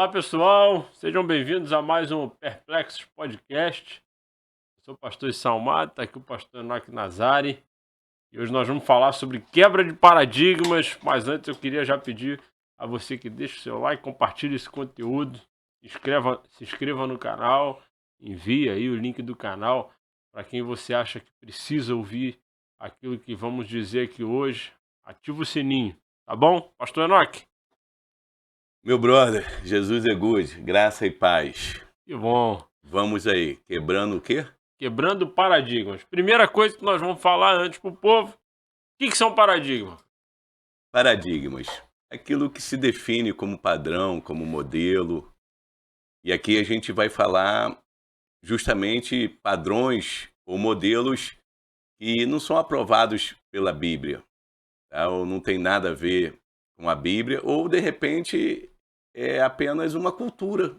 Olá pessoal, sejam bem-vindos a mais um Perplexos Podcast. Eu sou o pastor Salmado, está aqui o pastor Enoque Nazari e hoje nós vamos falar sobre quebra de paradigmas, mas antes eu queria já pedir a você que deixe o seu like, compartilhe esse conteúdo, se inscreva no canal, envie aí o link do canal para quem você acha que precisa ouvir aquilo que vamos dizer aqui hoje. Ativa o sininho, tá bom? Pastor Enoque? Meu brother, Jesus é good, graça e paz. Que bom. Vamos aí, quebrando o quê? Quebrando paradigmas. Primeira coisa que nós vamos falar antes pro povo, o que são paradigmas? Paradigmas. Aquilo que se define como padrão, como modelo. E aqui a gente vai falar justamente padrões ou modelos que não são aprovados pela Bíblia, tá? Ou não tem nada a ver com a Bíblia, ou de repente é apenas uma cultura,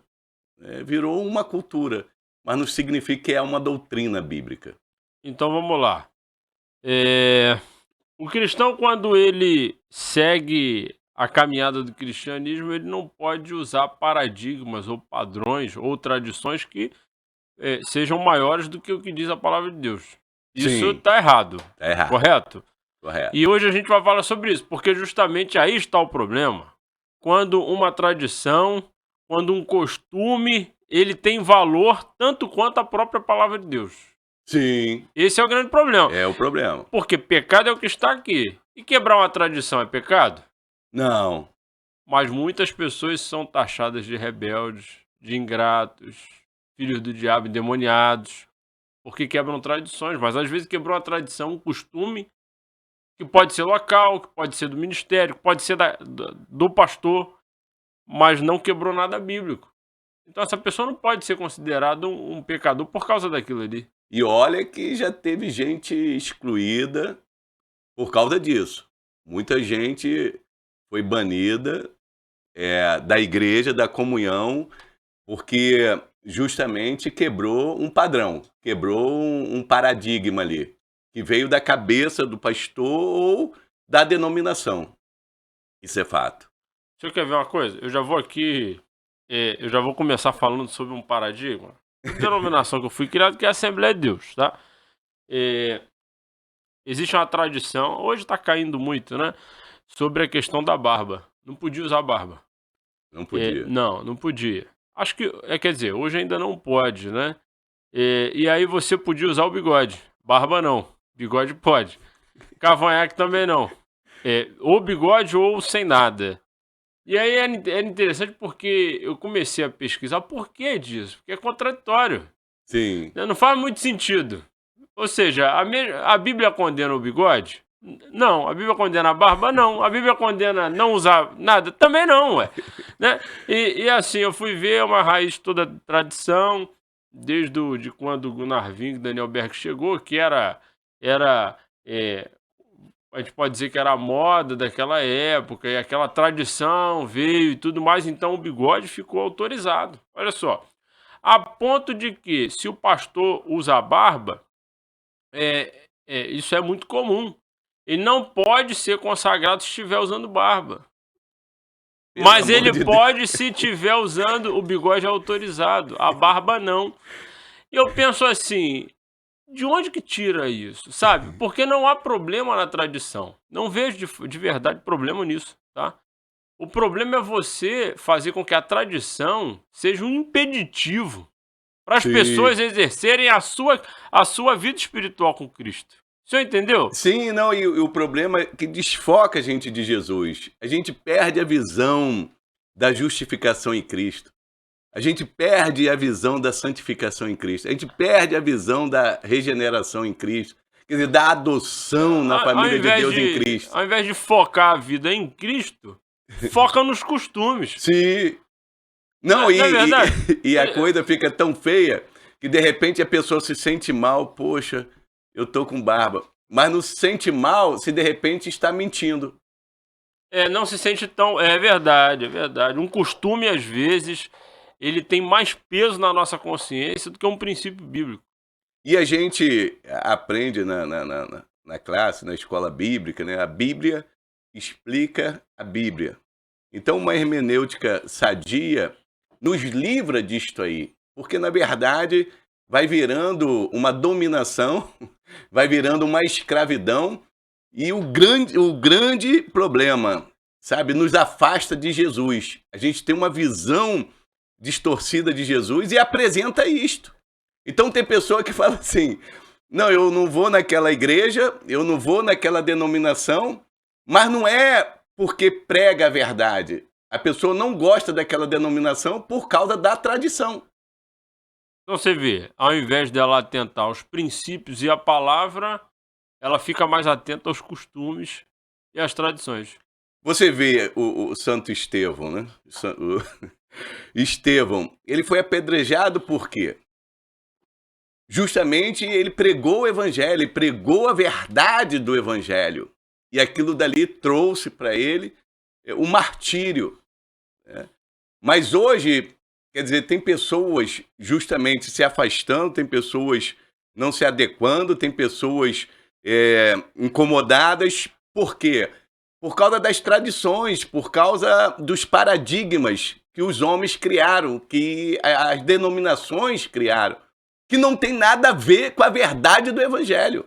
virou uma cultura, mas não significa que é uma doutrina bíblica. Então vamos lá. O cristão, quando ele segue a caminhada do cristianismo, ele não pode usar paradigmas ou padrões ou tradições que sejam maiores do que o que diz a palavra de Deus. Isso Sim, está errado, tá errado. correto? Correto. E hoje a gente vai falar sobre isso, porque justamente aí está o problema. Quando uma tradição, quando um costume, ele tem valor tanto quanto a própria palavra de Deus. Sim, Esse é o grande problema. é o problema. Porque pecado é o que está aqui. E quebrar uma tradição é pecado? Não, Mas muitas pessoas são taxadas de rebeldes, de ingratos, filhos do diabo, endemoniados, porque quebram tradições. Mas às vezes quebrou uma tradição, um costume, que pode ser local, que pode ser do ministério, que pode ser do pastor, mas não quebrou nada bíblico. Então essa pessoa não pode ser considerada um pecador por causa daquilo ali. e olha que já teve gente excluída por causa disso. Muita gente foi banida da igreja, da comunhão, porque justamente quebrou um padrão, quebrou um paradigma ali, que veio da cabeça do pastor ou da denominação. Isso é fato. Você quer ver uma coisa? Eu já vou aqui, eu já vou começar falando sobre um paradigma. A denominação que eu fui criado, que é a Assembleia de Deus, tá? Existe uma tradição, hoje tá caindo muito, né? Sobre a questão da barba. Não podia usar barba. Não podia. Não podia. Acho que, quer dizer, hoje ainda não pode, né? E aí você podia usar o bigode. Barba não. Bigode pode. Cavanhaque também não. Ou bigode ou sem nada. E aí era interessante porque eu comecei a pesquisar o porquê disso. Porque é contraditório. Sim. Não faz muito sentido. Ou seja, a Bíblia condena o bigode? Não. A Bíblia condena a barba? Não. A Bíblia condena não usar nada? Também não, ué. Né? E assim, eu fui ver uma raiz toda da tradição, de quando o Gunnar Ving, Daniel Berg chegou, que era a gente pode dizer que era a moda daquela época, e aquela tradição veio e tudo mais, então o bigode ficou autorizado. Olha só, a ponto de que se o pastor usa a barba, isso é muito comum. Ele não pode ser consagrado se estiver usando barba. Pelo Mas amor ele de pode se estiver usando o bigode autorizado, a barba não. E eu penso assim, de onde que tira isso, sabe? Porque não há problema na tradição. Não vejo de verdade problema nisso, tá? O problema é você fazer com que a tradição seja um impeditivo para as Sim. pessoas exercerem a sua vida espiritual com Cristo. O senhor entendeu? Sim, não, e o problema é que desfoca a gente de Jesus. A gente perde a visão da justificação em Cristo. A gente perde a visão da santificação em Cristo. A gente perde a visão da regeneração em Cristo. Quer dizer, da adoção na família de Deus em Cristo. Ao invés de focar a vida em Cristo, foca nos costumes. Sim. Não, Não é verdade? e a coisa fica tão feia que de repente a pessoa se sente mal. Poxa, eu tô com barba. Mas não se sente mal se de repente está mentindo. Não se sente tão. É verdade, é verdade. Um costume, às vezes, ele tem mais peso na nossa consciência do que um princípio bíblico. E a gente aprende na classe, na escola bíblica, né? A Bíblia explica a Bíblia. Então, uma hermenêutica sadia nos livra disto aí. Porque, na verdade, vai virando uma dominação, vai virando uma escravidão, e o grande problema, sabe, nos afasta de Jesus. A gente tem uma visão distorcida de Jesus e apresenta isto. Então tem pessoa que fala assim, não, eu não vou naquela igreja, eu não vou naquela denominação, mas não é porque prega a verdade. A pessoa não gosta daquela denominação por causa da tradição. Então você vê, ao invés dela atentar aos princípios e à palavra, ela fica mais atenta aos costumes e às tradições. Você vê o Santo Estevão, né? Estevão, ele foi apedrejado por quê? Justamente ele pregou o evangelho, ele pregou a verdade do evangelho. E aquilo dali trouxe para ele o martírio. Né? Mas hoje, quer dizer, tem pessoas justamente se afastando, tem pessoas não se adequando, tem pessoas incomodadas. Por quê? Por causa das tradições, por causa dos paradigmas que os homens criaram, que as denominações criaram, que não tem nada a ver com a verdade do evangelho.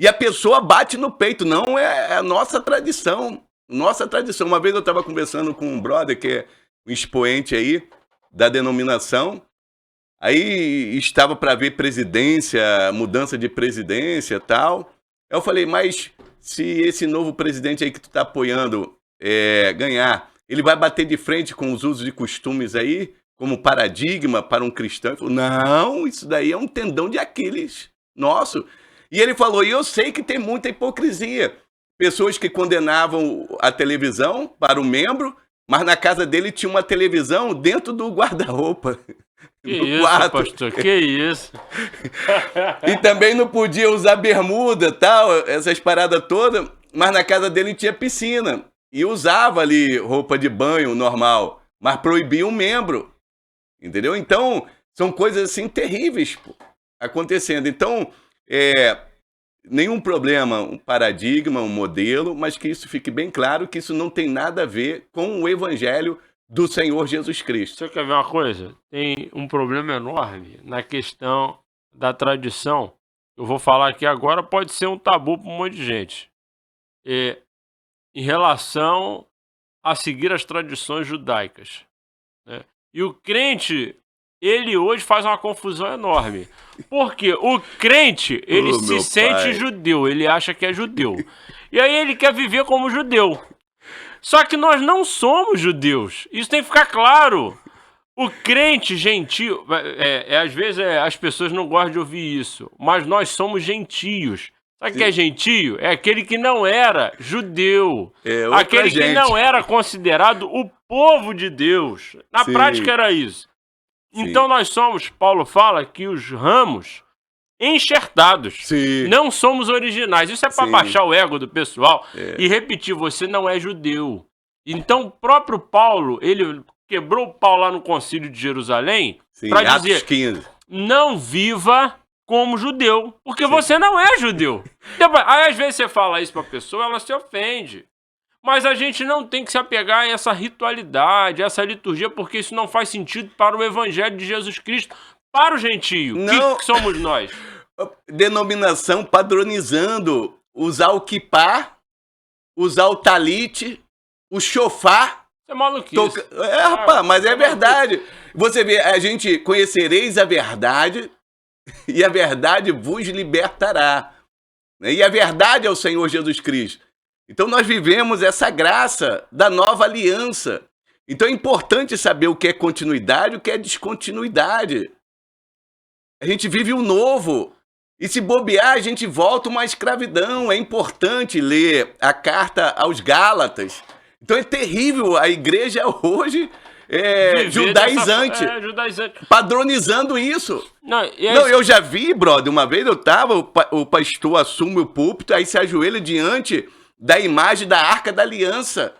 E a pessoa bate no peito, não, é a nossa tradição. Nossa tradição. Uma vez eu estava conversando com um brother que é um expoente aí da denominação, aí estava para ver presidência, mudança de presidência e tal. Eu falei, mas se esse novo presidente aí que tu está apoiando ganhar, ele vai bater de frente com os usos e costumes aí, como paradigma para um cristão? Ele falou, não, isso daí é um tendão de Aquiles nosso. E ele falou, e eu sei que tem muita hipocrisia. Pessoas que condenavam a televisão para o membro, mas na casa dele tinha uma televisão dentro do guarda-roupa. Que isso, quarto. Pastor, que isso. E também não podia usar bermuda, tal, essas paradas todas, mas na casa dele tinha piscina. E usava ali roupa de banho normal, mas proibia um membro. Entendeu? Então, são coisas assim terríveis acontecendo. Então, nenhum problema, um paradigma, um modelo, mas que isso fique bem claro que isso não tem nada a ver com o evangelho do Senhor Jesus Cristo. Você quer ver uma coisa? Tem um problema enorme na questão da tradição. Eu vou falar aqui agora, pode ser um tabu para um monte de gente. Em relação a seguir as tradições judaicas. Né? E o crente, ele hoje faz uma confusão enorme. Porque o crente, ele se sente judeu, ele acha que é judeu. E aí ele quer viver como judeu. Só que nós não somos judeus. Isso tem que ficar claro. O crente gentio... às vezes as pessoas não gostam de ouvir isso. Mas nós somos gentios. Sabe o que é gentio? É aquele que não era judeu. Aquele que não era considerado o povo de Deus. Na prática era isso. Então nós somos, Paulo fala, que os ramos enxertados. Não somos originais. Isso é para baixar o ego do pessoal e repetir, você não é judeu. Então o próprio Paulo, ele quebrou o pau lá no concílio de Jerusalém para dizer, 15. Não viva como judeu, porque você não é judeu. Aí às vezes você fala isso para a pessoa, ela se ofende. Mas a gente não tem que se apegar a essa ritualidade, a essa liturgia, porque isso não faz sentido para o evangelho de Jesus Cristo, para o gentio. Que somos nós? Denominação padronizando usar o quipá, usar o talite, o chofar. Isso é maluquice. Rapaz, mas é verdade. Você vê, a gente conhecereis a verdade e a verdade vos libertará. E a verdade é o Senhor Jesus Cristo. Então nós vivemos essa graça da nova aliança. Então é importante saber o que é continuidade e o que é descontinuidade. A gente vive o novo. E se bobear, a gente volta uma escravidão. É importante ler a carta aos Gálatas. Então é terrível a igreja hoje judaizante. Padronizando isso. Não, eu já vi, brother, uma vez o pastor assume o púlpito, aí se ajoelha diante da imagem da Arca da Aliança.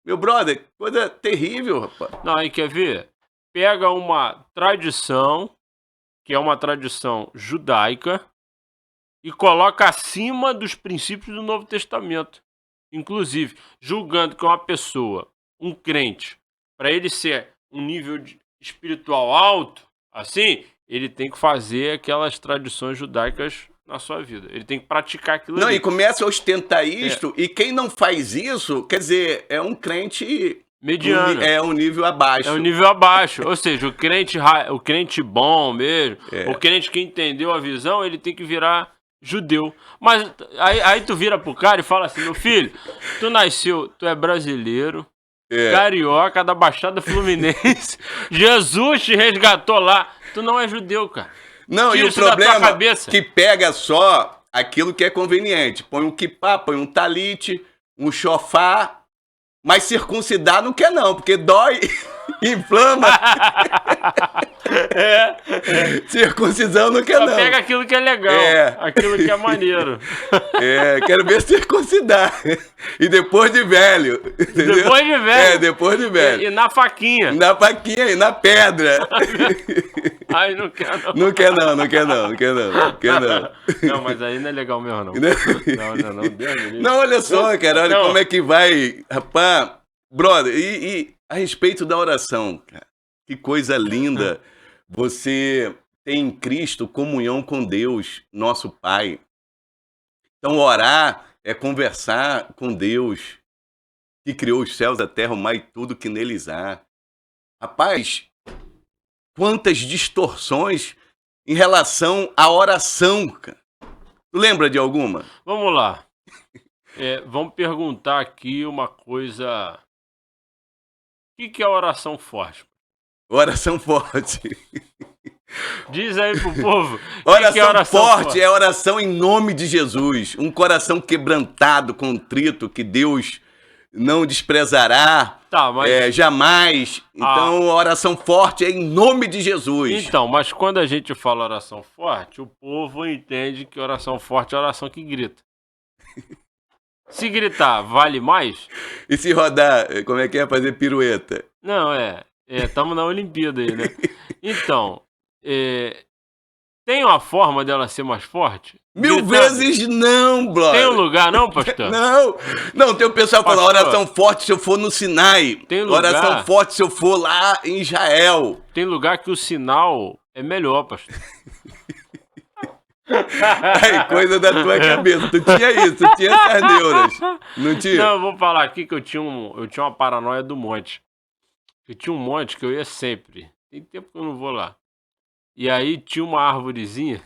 Meu brother, coisa terrível, rapaz. Não, aí quer ver? Pega uma tradição, que é uma tradição judaica, e coloca acima dos princípios do Novo Testamento. Inclusive, julgando que uma pessoa, um crente, para ele ser um nível espiritual alto, assim, ele tem que fazer aquelas tradições judaicas na sua vida. Ele tem que praticar aquilo Não, ali. e começa a ostentar isto, e quem não faz isso, quer dizer, é um crente Mediano. é um nível abaixo. É um nível abaixo. Ou seja, o crente bom mesmo, o crente que entendeu a visão, ele tem que virar judeu. Mas aí tu vira pro cara e fala assim, meu filho, tu é brasileiro, carioca da Baixada Fluminense, Jesus te resgatou lá, tu não é judeu, cara. Não, Tira e o isso da tua problema cabeça. que pega só aquilo que é conveniente. Põe um kippá, põe um talite, um chofá, mas circuncidar não quer não, porque dói, inflama. Circuncisão não quer Só não. pega aquilo que é legal, aquilo que é maneiro. Quero ver circuncidar. E depois de velho. Entendeu? Depois de velho. Depois de velho. E na faquinha. Na faquinha e na pedra. Ai, não quer não. Não quer não, não quer não, não quer não, não quer não. Não, mas aí não é legal mesmo, não. Não. Deus me livre. Não, olha só, cara, olha Não. como é que vai. Rapaz, brother, e a respeito da oração, cara, que coisa linda você tem em Cristo comunhão com Deus, nosso Pai. Então, orar é conversar com Deus, que criou os céus, a terra, o mar e tudo que neles há. Rapaz, quantas distorções em relação à oração, cara. Tu lembra de alguma? Vamos lá. Vamos perguntar aqui uma coisa. O que é oração forte? Oração forte. Diz aí pro povo. Oração, que é oração forte é oração em nome de Jesus. Um coração quebrantado, contrito, que Deus não desprezará jamais. Então, oração forte é em nome de Jesus. Então, mas quando a gente fala oração forte, o povo entende que oração forte é oração que grita. Se gritar, vale mais? E se rodar, como é que é fazer pirueta? Não, estamos na Olimpíada aí, né? Então, tem uma forma dela ser mais forte? Mil vezes não, brother. Tem um lugar não, pastor? Não, tem o pessoal que fala oração forte se eu for no Sinai. Tem lugar... Oração forte se eu for lá em Israel. Tem lugar que o sinal é melhor, pastor. Aí, coisa da tua cabeça. Tu tinha isso, tu tinha essas neuras. Não tinha? Não, eu vou falar aqui que eu tinha uma paranoia do monte. Eu tinha um monte que eu ia sempre. Tem tempo que eu não vou lá. E aí tinha uma árvorezinha.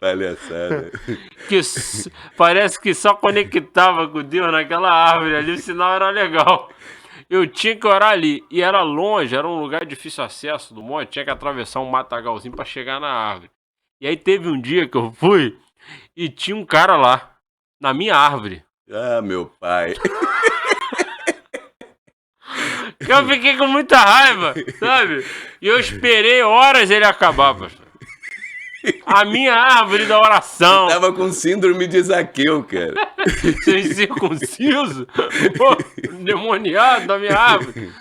Palhaçada. Que parece que só conectava com Deus naquela árvore ali, o sinal era legal. Eu tinha que orar ali. E era longe, era um lugar de difícil acesso do monte. Tinha que atravessar um matagalzinho pra chegar na árvore. E aí teve um dia que eu fui e tinha um cara lá, na minha árvore. Ah, meu pai. Eu fiquei com muita raiva, sabe? E eu esperei horas ele acabar, pastor. A minha árvore da oração. Eu tava com síndrome de Zaqueu, cara. Sem circunciso? Demoniado da minha árvore.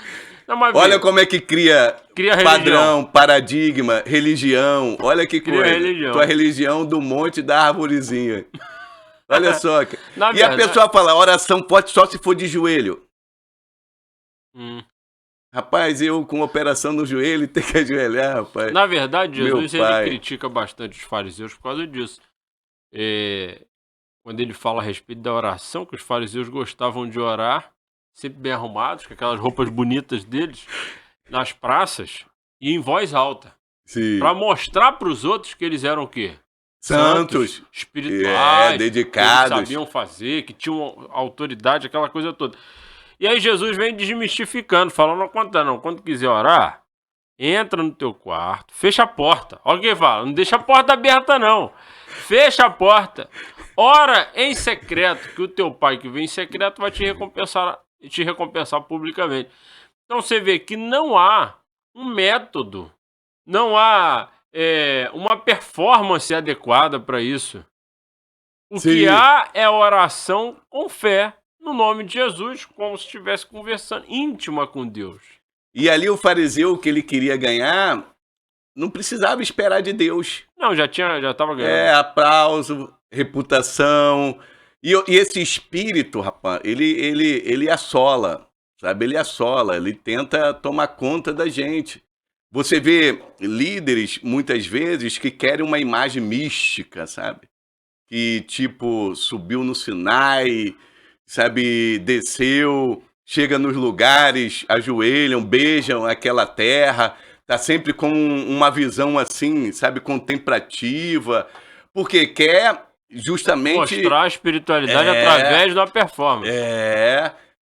Não, mas olha como é que cria padrão, religião. paradigma, religião. Olha que Cria coisa. religião. Tua religião do monte da árvorezinha. Olha só. Cara. Na E verdade... a pessoa fala, oração pode só se for de joelho. Rapaz, eu com operação no joelho tenho que ajoelhar, rapaz. Na verdade, Jesus ele critica bastante os fariseus por causa disso. Quando ele fala a respeito da oração, que os fariseus gostavam de orar, sempre bem arrumados, com aquelas roupas bonitas deles, nas praças e em voz alta. Para mostrar para os outros que eles eram o quê? Santos, espirituais, dedicados, que sabiam fazer, que tinham autoridade, aquela coisa toda. E aí Jesus vem desmistificando, falando ao contrário, não, quando quiser orar, entra no teu quarto, fecha a porta. Olha o que ele fala, não deixa a porta aberta não, fecha a porta, ora em secreto, que o teu pai que vem em secreto vai te recompensar publicamente. Então você vê que não há um método, não há uma performance adequada para isso. O que há é oração com fé, no nome de Jesus, como se estivesse conversando íntima com Deus. E ali o fariseu que ele queria ganhar, não precisava esperar de Deus. Não, já estava ganhando. Aplauso, reputação. E esse espírito, rapaz, ele assola, sabe? Ele assola, ele tenta tomar conta da gente. Você vê líderes, muitas vezes, que querem uma imagem mística, sabe? Que, tipo, subiu no Sinai, sabe? Desceu, chega nos lugares, ajoelham, beijam aquela terra, tá sempre com uma visão assim, sabe? Contemplativa, porque quer justamente... Mostrar a espiritualidade através da performance.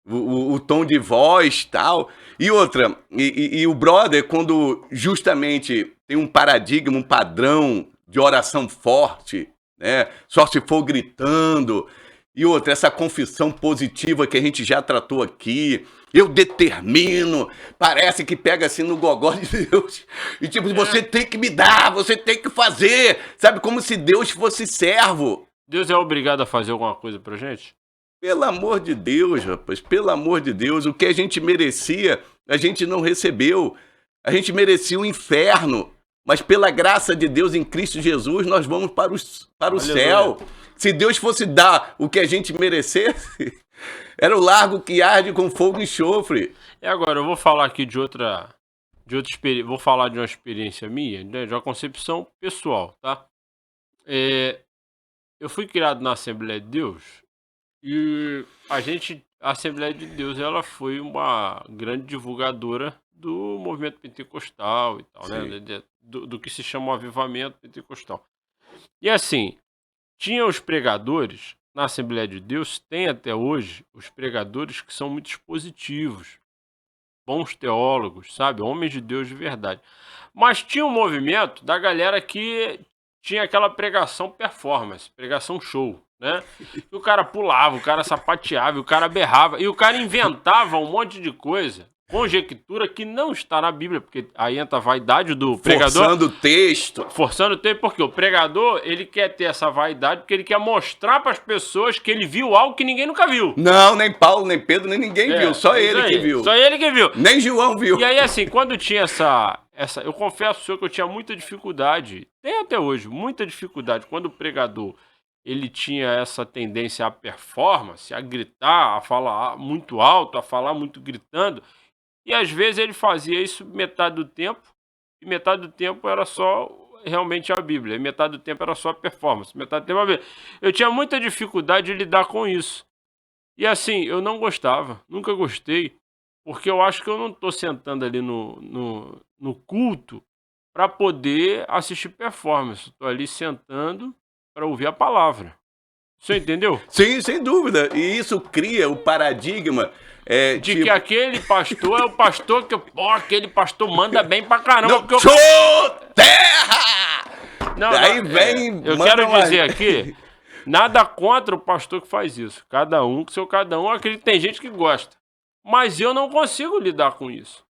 O tom de voz tal. E outra, e o brother, quando justamente tem um paradigma, um padrão de oração forte, né? Só se for gritando. E outra, essa confissão positiva que a gente já tratou aqui. Eu determino, parece que pega assim no gogó de Deus. E tipo, você tem que me dar, você tem que fazer. Sabe, como se Deus fosse servo. Deus é obrigado a fazer alguma coisa pra gente? Pelo amor de Deus, rapaz, pelo amor de Deus, o que a gente merecia, a gente não recebeu. A gente merecia o inferno, mas pela graça de Deus em Cristo Jesus, nós vamos para o céu. Se Deus fosse dar o que a gente merecesse, era o largo que arde com fogo e enxofre. E agora, eu vou falar aqui de outra experiência, vou falar de uma experiência minha, né, de uma concepção pessoal, tá? Eu fui criado na Assembleia de Deus e a Assembleia de Deus, ela foi uma grande divulgadora do movimento pentecostal e tal, né? Do que se chama o avivamento pentecostal. E assim, tinha os pregadores, na Assembleia de Deus, tem até hoje os pregadores que são muito expositivos, bons teólogos, sabe? Homens de Deus de verdade. Mas tinha um movimento da galera que tinha aquela pregação performance, pregação show, né? E o cara pulava, o cara sapateava, o cara berrava, e o cara inventava um monte de coisa, conjectura que não está na Bíblia, porque aí entra a vaidade do pregador. Forçando o texto. Forçando o texto, porque o pregador, ele quer ter essa vaidade, porque ele quer mostrar para as pessoas que ele viu algo que ninguém nunca viu. Não, nem Paulo, nem Pedro, nem ninguém viu, só ele que viu. Só ele que viu. Nem João viu. E aí, assim, quando tinha eu confesso ao senhor que eu tinha muita dificuldade, tem até hoje, muita dificuldade, quando o pregador, ele tinha essa tendência à performance, a gritar, a falar muito alto, a falar muito gritando, e às vezes ele fazia isso metade do tempo, e metade do tempo era só realmente a Bíblia, e metade do tempo era só a performance, metade do tempo a Bíblia. Eu tinha muita dificuldade de lidar com isso. E assim, eu não gostava, nunca gostei, porque eu acho que eu não estou sentando ali no culto para poder assistir performance. Estou ali sentando para ouvir a palavra. Você entendeu? Sim, sem dúvida. E isso cria o paradigma de que aquele pastor é o pastor que... aquele pastor manda bem pra caramba. Não, show terra! Não, aí vem... eu quero dizer aqui, nada contra o pastor que faz isso. Cada um com seu cada um. Acredito que tem gente que gosta. Mas eu não consigo lidar com isso.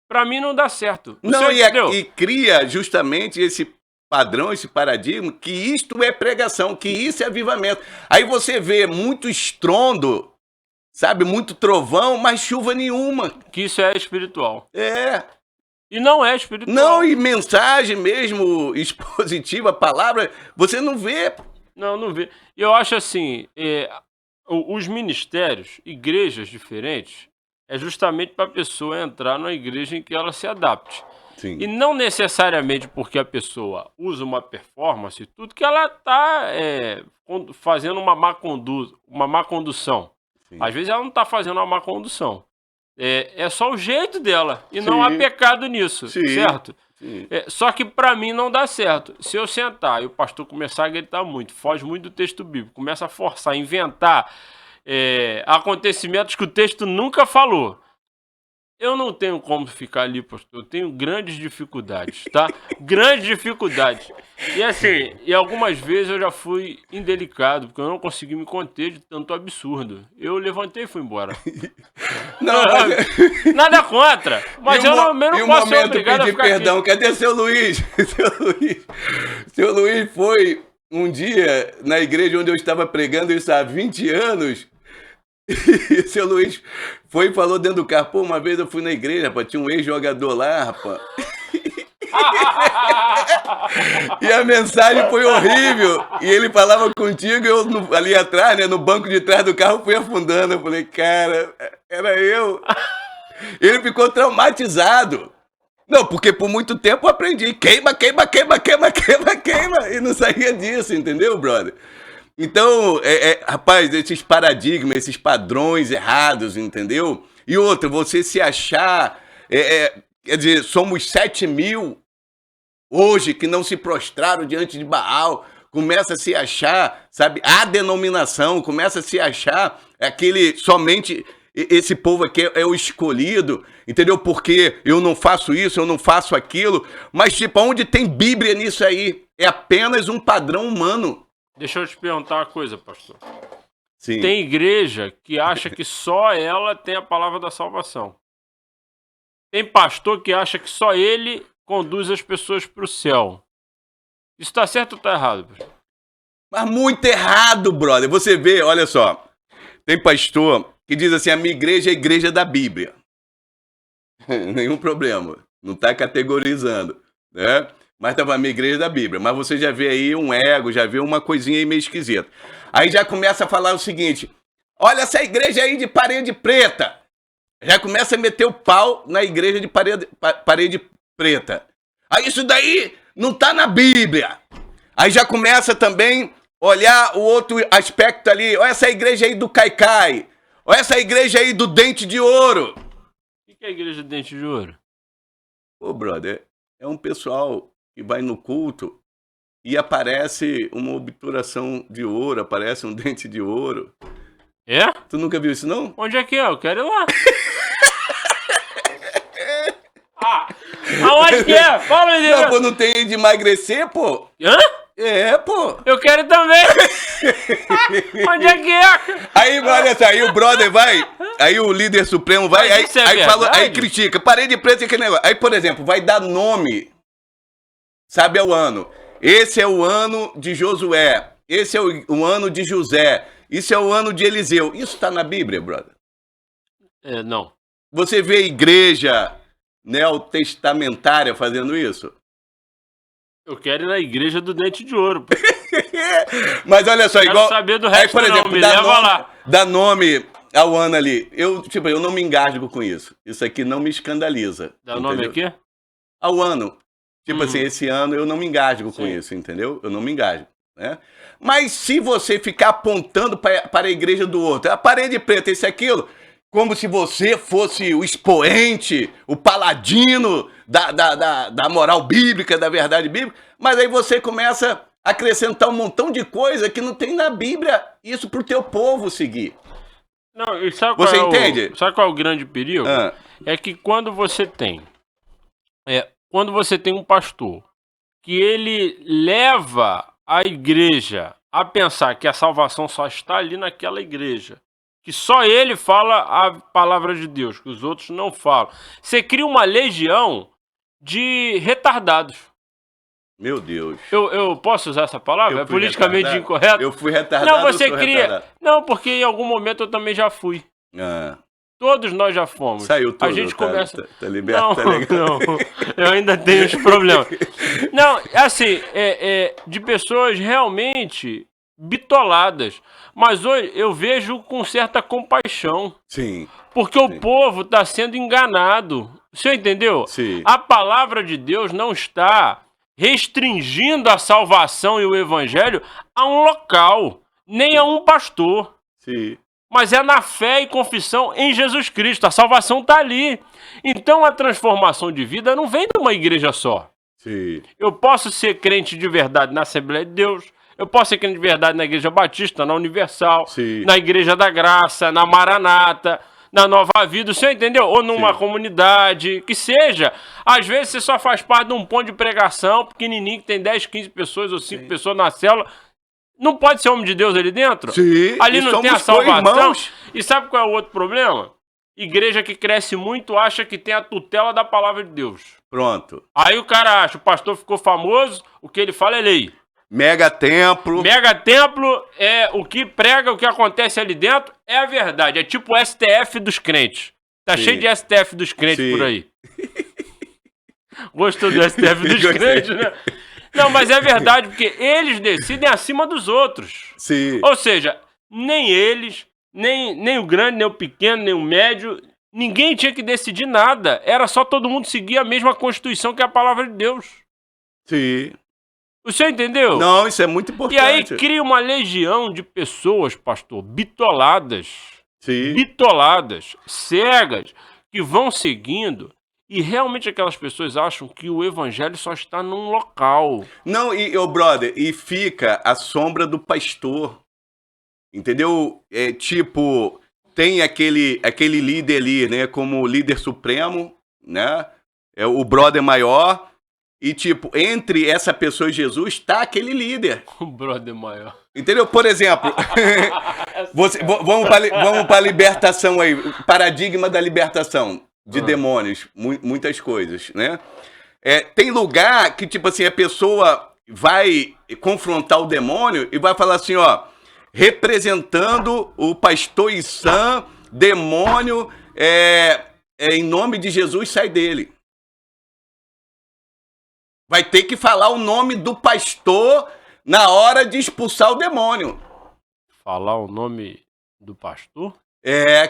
Pra mim não dá certo. Não, e cria justamente esse padrão, esse paradigma, que isto é pregação, que isso é avivamento. Aí você vê muito estrondo, sabe, muito trovão, mas chuva nenhuma. Que isso é espiritual. É. E não é espiritual. Não, e mensagem mesmo expositiva, palavra, você não vê. Não vê. Eu acho assim, os ministérios, igrejas diferentes, é justamente para a pessoa entrar numa igreja em que ela se adapte. Sim. E não necessariamente porque a pessoa usa uma performance, tudo que ela está fazendo uma má condução. Sim. Às vezes ela não está fazendo uma má condução. É só o jeito dela. E não há pecado nisso, certo? Sim. Só que para mim não dá certo. Se eu sentar e o pastor começar a gritar muito, foge muito do texto bíblico, começa a forçar, inventar acontecimentos que o texto nunca falou, eu não tenho como ficar ali, pastor. Eu tenho grandes dificuldades, tá? Grandes dificuldades. E assim, algumas vezes eu já fui indelicado, porque eu não consegui me conter de tanto absurdo. Eu levantei e fui embora. Não, nada contra, mas eu não posso ser obrigado a ficar perdão. aqui. Cadê seu Luiz? Seu Luiz foi um dia na igreja onde eu estava pregando isso há 20 anos. E seu Luiz foi e falou dentro do carro, pô, uma vez eu fui na igreja, rapaz, tinha um ex-jogador lá, rapaz. E a mensagem foi horrível. E ele falava contigo, eu ali atrás, né, no banco de trás do carro, fui afundando. Eu falei, cara, era eu. Ele ficou traumatizado. Não, porque por muito tempo eu aprendi. Queima, queima, queima, queima, queima, queima. E não saía disso, entendeu, brother? Então, rapaz, esses paradigmas, esses padrões errados, entendeu? E outra, você se achar... quer dizer, somos 7.000 hoje que não se prostraram diante de Baal. Começa a se achar, sabe? A denominação começa a se achar aquele somente... Esse povo aqui é o escolhido, entendeu? Porque eu não faço isso, eu não faço aquilo. Mas, tipo, onde tem Bíblia nisso aí? É apenas um padrão humano. Deixa eu te perguntar uma coisa, pastor. Sim. Tem igreja que acha que só ela tem a palavra da salvação. Tem pastor que acha que só ele conduz as pessoas para o céu. Isso tá certo ou tá errado, pastor? Mas muito errado, brother. Você vê, olha só. Tem pastor que diz assim, a minha igreja é a igreja da Bíblia. Nenhum problema. Não está categorizando, né? Mas tá falando, a minha igreja é da Bíblia. Mas você já vê aí um ego, já vê uma coisinha aí meio esquisita. Aí já começa a falar o seguinte, olha essa igreja aí de parede preta. Já começa a meter o pau na igreja de parede preta. Aí isso daí não está na Bíblia. Aí já começa também olhar o outro aspecto ali. Olha essa igreja aí do Caicai. Olha essa igreja aí do Dente de Ouro. O que é a igreja do Dente de Ouro? Ô, brother, é um pessoal que vai no culto e aparece uma obturação de ouro, aparece um dente de ouro. É? Tu nunca viu isso, não? Onde é que é? Eu quero ir lá. Aonde que é? Fala, meu Deus. Não, pô, não tem de emagrecer, pô. Hã? É, pô. Eu quero também. Onde é que é? Aí, olha só, aí o brother vai, aí o líder supremo vai, Mas isso é aí fala, aí verdade? critica, parede preta e aquele negócio. Aí, por exemplo, vai dar nome, sabe, ao ano. Esse é o ano de Josué, esse é o ano de José, isso é o ano de Eliseu. Isso tá na Bíblia, brother? Não. Você vê igreja neotestamentária fazendo isso? Eu quero ir na igreja do Dente de Ouro. Pô. Mas olha só, Quero igual... saber do Aí, resto, por exemplo, não. Me leva lá. dá nome ao ano ali. Eu não me engasgo com isso. Isso aqui não me escandaliza. Dá nome aqui? Ao ano. Tipo assim, esse ano eu não me engasgo com Sim. isso, entendeu? Eu não me engasgo, né? Mas se você ficar apontando para a igreja do outro, a parede preta, isso e aquilo, como se você fosse o expoente, o paladino da moral bíblica, da verdade bíblica, mas aí você começa a acrescentar um montão de coisa que não tem na Bíblia, isso pro teu povo seguir. Não, e sabe Você qual entende? Sabe qual é o grande perigo? Ah. É que quando você tem um pastor que ele leva a igreja a pensar que a salvação só está ali naquela igreja, que só ele fala a palavra de Deus, que os outros não falam, você cria uma legião de retardados. Meu Deus. Eu posso usar essa palavra? Eu É fui politicamente retardado? incorreto? Eu fui retardado. Não, você ou sou cria. retardado? Não, porque em algum momento eu também já fui. Ah. Todos nós já fomos. Saiu tudo. A gente começa. Tá liberto, Não, tá legal. não. Eu ainda tenho os problemas. Não, assim, de pessoas realmente bitoladas. Mas hoje eu vejo com certa compaixão. Sim. Porque o povo está sendo enganado. O senhor entendeu? Sim. A palavra de Deus não está restringindo a salvação e o evangelho a um local, nem a um pastor. Sim. Mas é na fé e confissão em Jesus Cristo. A salvação está ali. Então a transformação de vida não vem de uma igreja só. Sim. Eu posso ser crente de verdade na Assembleia de Deus. Eu posso ser crente de verdade na Igreja Batista, na Universal, Sim. na Igreja da Graça, na Maranata, na Nova Vida, o senhor entendeu? Ou numa comunidade, que seja. Às vezes você só faz parte de um ponto de pregação pequenininho, que tem 10, 15 pessoas ou 5 pessoas na célula. Não pode ser homem de Deus ali dentro? Sim. Ali não tem a salvação. Irmãos. E sabe qual é o outro problema? Igreja que cresce muito acha que tem a tutela da palavra de Deus. Pronto. Aí o cara acha, o pastor ficou famoso, o que ele fala é lei. Mega templo. Mega templo é o que prega, o que acontece ali dentro é a verdade. É tipo o STF dos crentes. Tá Sim. cheio de STF dos crentes Sim. por aí. Gostou do STF dos Gostei. crentes, né? Não, mas é verdade, porque eles decidem acima dos outros. Sim. Ou seja, nem eles, nem o grande, nem o pequeno, nem o médio, ninguém tinha que decidir nada. Era só todo mundo seguir a mesma Constituição que é a palavra de Deus. Sim. O senhor entendeu? Não, isso é muito E importante. aí cria uma legião de pessoas, pastor, bitoladas, Sim. bitoladas, cegas, que vão seguindo. E realmente aquelas pessoas acham que o evangelho só está num local. Não, brother, e fica a sombra do pastor. Entendeu? É tipo, tem aquele líder ali, né? Como líder supremo, né? É o brother maior. E, tipo, entre essa pessoa e Jesus está aquele líder. O brother maior. Entendeu? Por exemplo, vamos para a libertação aí. Paradigma da libertação de demônios. Muitas coisas, né? Tem lugar que, tipo assim, a pessoa vai confrontar o demônio e vai falar assim, ó, representando o pastor Issan, demônio, em nome de Jesus, sai dele. Vai ter que falar o nome do pastor na hora de expulsar o demônio. Falar o nome do pastor?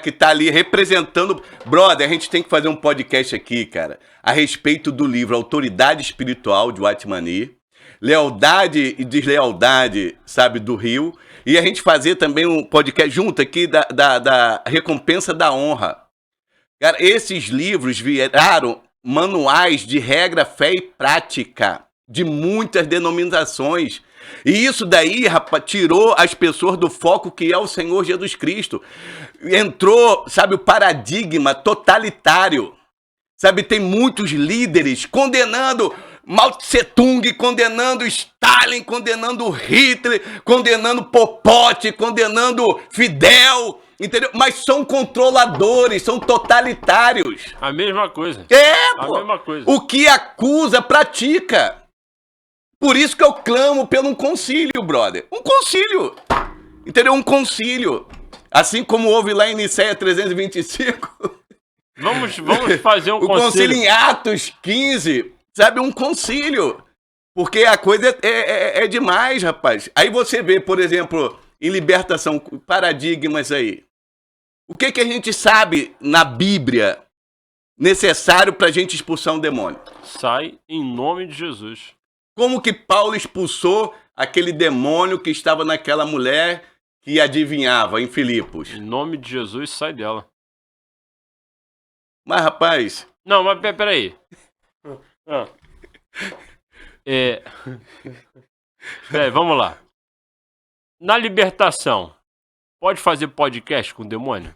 Que tá ali representando... Brother, a gente tem que fazer um podcast aqui, cara, a respeito do livro Autoridade Espiritual, de Watmani, Lealdade e Deslealdade, sabe, do Rio, e a gente fazer também um podcast junto aqui da Recompensa da Honra. Cara, esses livros viraram manuais de regra, fé e prática de muitas denominações. E isso daí, rapaz, tirou as pessoas do foco que é o Senhor Jesus Cristo. Entrou, sabe, o paradigma totalitário. Sabe, tem muitos líderes condenando Mao Tse Tung, condenando Stalin, condenando Hitler, condenando Pol Pot, condenando Fidel, entendeu? Mas são controladores, são totalitários. A mesma coisa. Pô. A mesma coisa. O que acusa, pratica. Por isso que eu clamo pelo um concílio, brother. Um concílio. Entendeu? Um concílio. Assim como houve lá em Nicéia 325. Vamos fazer um concílio. O concílio em Atos 15, sabe? Um concílio. Porque a coisa é demais, rapaz. Aí você vê, por exemplo, em libertação, paradigmas aí. O que a gente sabe na Bíblia necessário pra gente expulsar um demônio? Sai em nome de Jesus. Como que Paulo expulsou aquele demônio que estava naquela mulher que adivinhava em Filipos? Em nome de Jesus, sai dela. Mas, rapaz... Não, mas peraí. Peraí, vamos lá. Na libertação, pode fazer podcast com o demônio?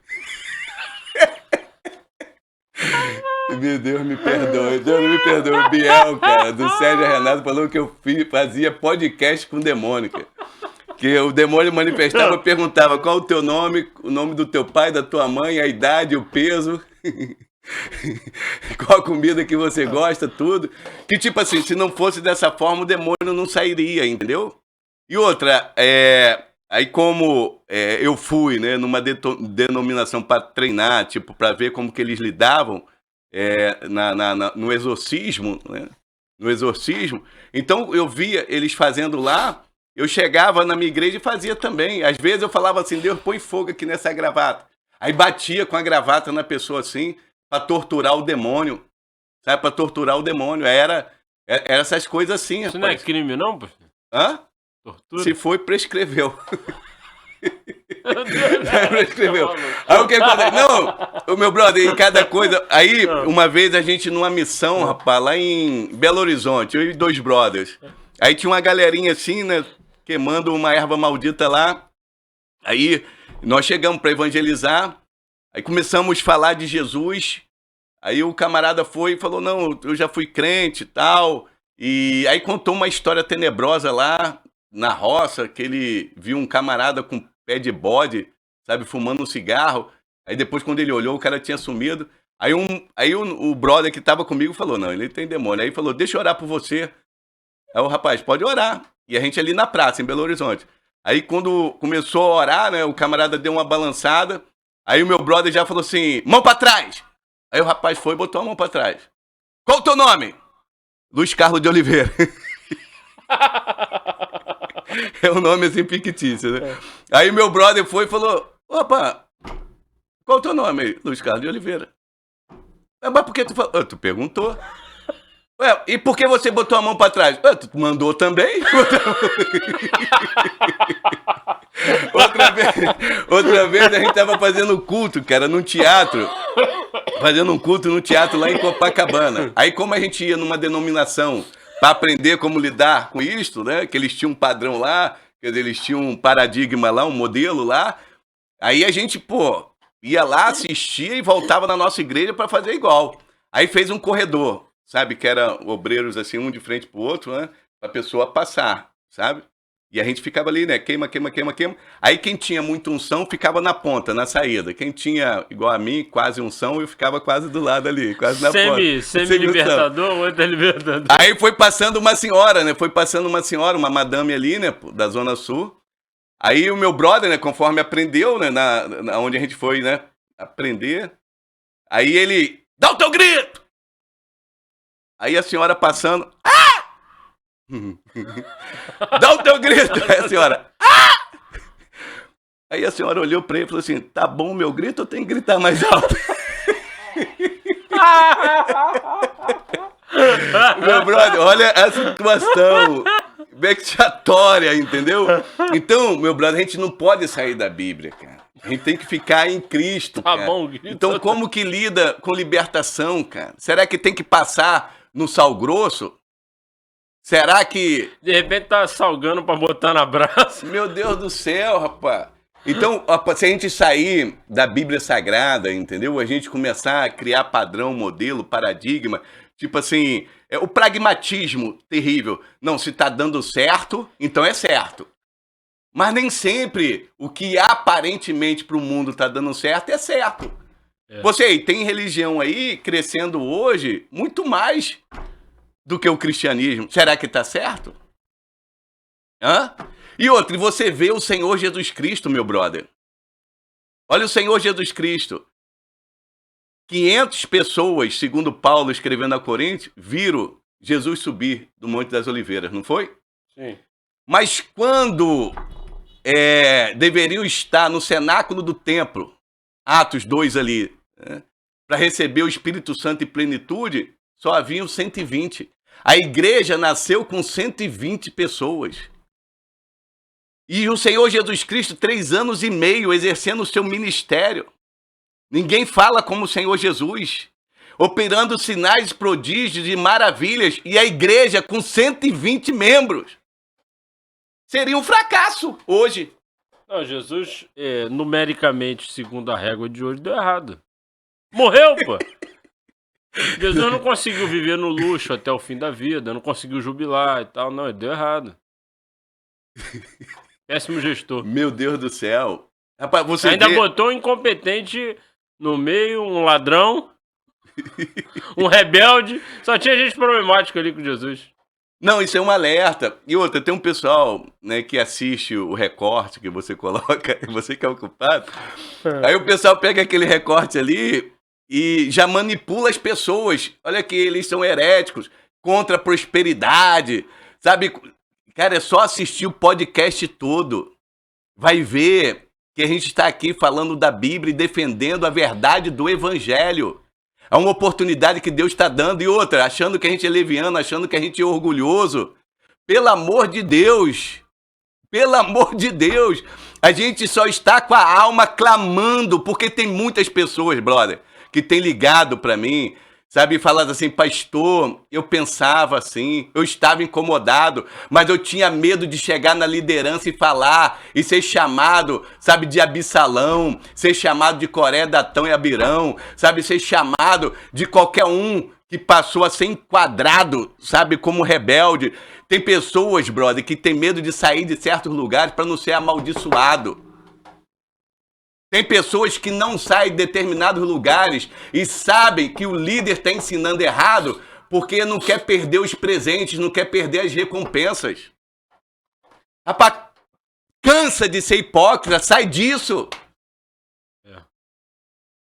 Meu Deus, me perdoe. Deus me perdoe. O Biel, cara, do Sérgio Renato, falou que eu fazia podcast com o demônio, cara. Que o demônio manifestava, perguntava qual o teu nome, o nome do teu pai, da tua mãe, a idade, o peso, qual a comida que você gosta, tudo. Que tipo assim, se não fosse dessa forma, o demônio não sairia, entendeu? E outra, aí como eu fui, né, numa denominação para treinar, tipo, para ver como que eles lidavam no exorcismo, né? No exorcismo. Então eu via eles fazendo lá, eu chegava na minha igreja e fazia também. Às vezes eu falava assim, Deus, põe fogo aqui nessa gravata. Aí batia com a gravata na pessoa assim, para torturar o demônio. Sabe, para torturar o demônio. Era essas coisas assim, Isso rapaz. não é crime não, pô? Hã? Tortura? Se foi, prescreveu. Prescreveu. Aí o que acontece? Não, o meu brother, em cada coisa. Aí, uma vez a gente numa missão, rapaz, lá em Belo Horizonte, eu e 2 brothers. Aí tinha uma galerinha assim, né, queimando uma erva maldita lá. Aí nós chegamos para evangelizar. Aí começamos a falar de Jesus. Aí o camarada foi e falou, não, eu já fui crente e tal. E aí contou uma história tenebrosa lá na roça, que ele viu um camarada com pé de bode, sabe, fumando um cigarro. Aí depois, quando ele olhou, o cara tinha sumido. Aí o brother que tava comigo falou, não, ele tem demônio. Aí falou, deixa eu orar por você. Aí o rapaz, pode orar. E a gente ali na praça, em Belo Horizonte. Aí quando começou a orar, né, o camarada deu uma balançada. Aí o meu brother já falou assim, mão pra trás. Aí o rapaz foi e botou a mão pra trás. Qual o teu nome? Luiz Carlos de Oliveira. É um nome assim fictício, né? Aí meu brother foi e falou: opa, qual é o teu nome aí? Luiz Carlos de Oliveira. Mas por que tu falou? Tu perguntou. Ué, e por que você botou a mão pra trás? Tu mandou também? Outra vez a gente tava fazendo culto, cara, num teatro. Fazendo um culto no teatro lá em Copacabana. Aí como a gente ia numa denominação para aprender como lidar com isto, né? Que eles tinham um padrão lá, quer dizer, eles tinham um paradigma lá, um modelo lá. Aí a gente, pô, ia lá, assistia e voltava na nossa igreja para fazer igual. Aí fez um corredor, sabe? Que era obreiros assim, um de frente pro outro, né? Pra pessoa passar, sabe? E a gente ficava ali, né? Queima, queima, queima, queima. Aí quem tinha muita unção ficava na ponta, na saída. Quem tinha, igual a mim, quase unção, eu ficava quase do lado ali, quase na ponta. Semi-libertador, outra libertador. Aí foi passando uma senhora, né? Foi passando uma senhora, uma madame ali, né? Da Zona Sul. Aí o meu brother, né? Conforme aprendeu, né? Onde a gente foi, né? Aprender. Aí ele, dá o teu grito! Aí a senhora passando, dá o teu grito! Aí a senhora, Aí a senhora olhou pra ele e falou assim, tá bom o meu grito ou tem que gritar mais alto? Meu brother, olha a situação vexatória, entendeu? Então, meu brother, a gente não pode sair da Bíblia, cara. A gente tem que ficar em Cristo, Tá cara. bom, grito. Então, como que lida com libertação, cara? Será que tem que passar no sal grosso? Será que... De repente tá salgando pra botar na brasa. Meu Deus do céu, rapaz. Então, se a gente sair da Bíblia Sagrada, entendeu? A gente começar a criar padrão, modelo, paradigma, tipo assim, o pragmatismo terrível. Não, se tá dando certo, então é certo. Mas nem sempre o que aparentemente para o mundo tá dando certo é certo. É. Você tem religião aí crescendo hoje muito mais do que o cristianismo. Será que tá certo? Hã? E outra, você vê o Senhor Jesus Cristo, meu brother. Olha o Senhor Jesus Cristo. 500 pessoas, segundo Paulo escrevendo a Coríntios, viram Jesus subir do Monte das Oliveiras, não foi? Sim. Mas quando deveriam estar no cenáculo do templo, Atos 2 ali, né, para receber o Espírito Santo e plenitude, só haviam 120. A igreja nasceu com 120 pessoas. E o Senhor Jesus Cristo, 3 anos e meio, exercendo o seu ministério. Ninguém fala como o Senhor Jesus, operando sinais, prodígios e maravilhas, e a igreja com 120 membros. Seria um fracasso hoje. Não, Jesus, numericamente, segundo a régua de hoje, deu errado. Morreu, pô. Jesus não conseguiu viver no luxo até o fim da vida, não conseguiu jubilar e tal. Não, ele deu errado. Péssimo gestor. Meu Deus do céu. Rapaz, você ainda botou um incompetente no meio, um ladrão, um rebelde. Só tinha gente problemática ali com Jesus. Não, isso é um alerta. E outra, tem um pessoal, né, que assiste o recorte que você coloca, você que é o culpado. Aí o pessoal pega aquele recorte ali e já manipula as pessoas. Olha que eles são heréticos, contra a prosperidade, sabe? Cara, é só assistir o podcast todo. Vai ver que a gente está aqui falando da Bíblia e defendendo a verdade do Evangelho. É uma oportunidade que Deus está dando. E outra, achando que a gente é leviano, achando que a gente é orgulhoso. Pelo amor de Deus. Pelo amor de Deus. A gente só está com a alma clamando, porque tem muitas pessoas, brother, que tem ligado para mim, sabe, falando assim, pastor, eu pensava assim, eu estava incomodado, mas eu tinha medo de chegar na liderança e falar, e ser chamado, sabe, de Absalão, ser chamado de Coré, Datão e Abirão, sabe, ser chamado de qualquer um que passou a ser enquadrado, sabe, como rebelde. Tem pessoas, brother, que tem medo de sair de certos lugares para não ser amaldiçoado. Tem pessoas que não saem de determinados lugares e sabem que o líder está ensinando errado porque não quer perder os presentes, não quer perder as recompensas. Rapaz, cansa de ser hipócrita, sai disso.